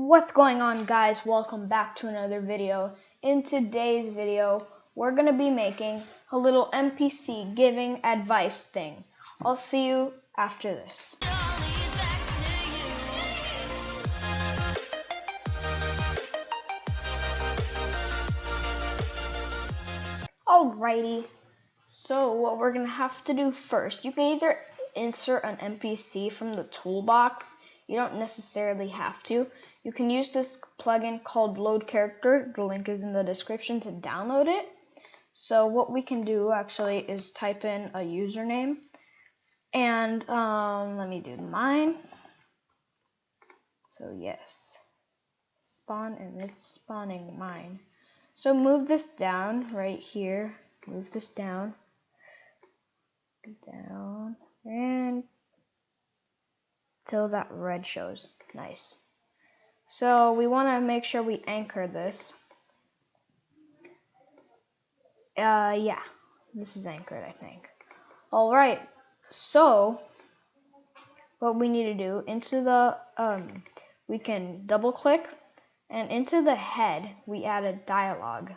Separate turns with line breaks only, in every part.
What's going on, guys? Welcome back to another video. In today's video, we're going to be making a little NPC giving advice thing. I'll see you after this. Alrighty, so what we're going to have to do first, you can either insert an NPC from the toolbox. You don't necessarily have to. You can use this plugin called Load Character. The link is in the description to download it. So what we can do actually is type in a username. And let me do mine. So yes, spawn, and it's spawning mine. So move this down right here. Move this down, and till that red shows. Nice. So we want to make sure we anchor this. Yeah, this is anchored, I think. All right. So what we need to do, into the we can double click, and into the head we add a dialogue.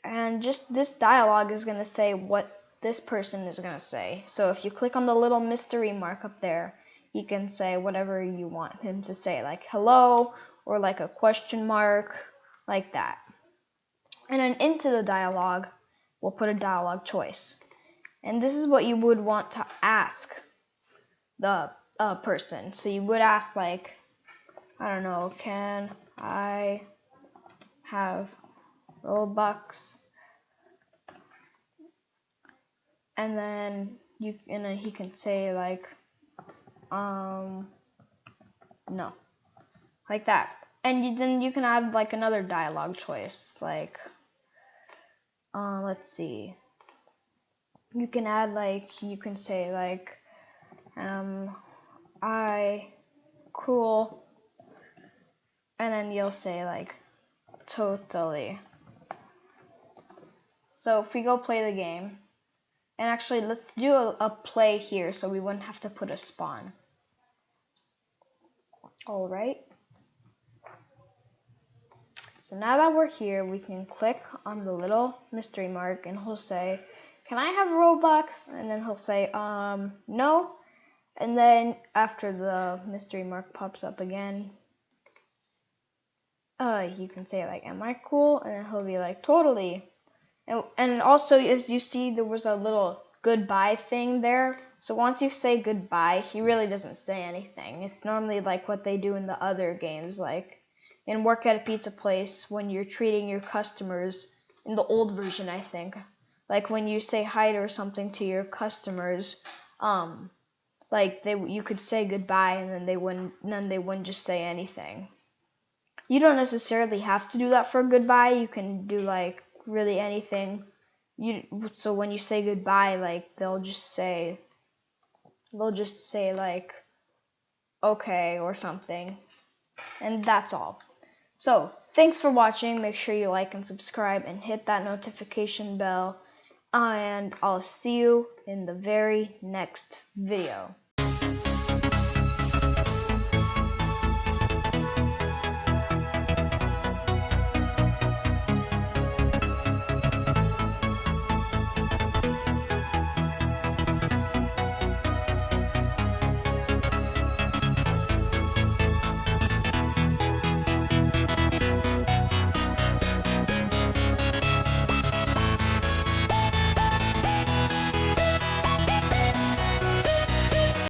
And just this dialogue is going to say what this person is going to say. So if you click on the little mystery mark up there, you can say whatever you want him to say, like hello, or like a question mark, like that. And then into the dialogue, we'll put a dialogue choice. And this is what you would want to ask the person. So you would ask, like, I don't know, can I have Robux? And then he can say like, no, like that. And then you can add like another dialogue choice, like, let's see. You can add like, you can say like, I cool, and then you'll say like, totally. So if we go play the game, and actually let's do a play here so we wouldn't have to put a spawn. All right. So now that we're here, we can click on the little mystery mark, and he'll say, can I have Robux? And then he'll say, no. And then after the mystery mark pops up again, you can say like, am I cool? And then he'll be like, totally. And also, as you see, there was a little goodbye thing there. So once you say goodbye, he really doesn't say anything. It's normally like what they do in the other games, like in Work at a Pizza Place, when you're treating your customers, in the old version, I think. Like when you say hi or something to your customers, like you could say goodbye, and then they wouldn't just say anything. You don't necessarily have to do that for goodbye. You can do like really anything. So when you say goodbye, like they'll just say like, okay, or something. And that's all. So thanks for watching. Make sure you like and subscribe and hit that notification bell. And I'll see you in the very next video.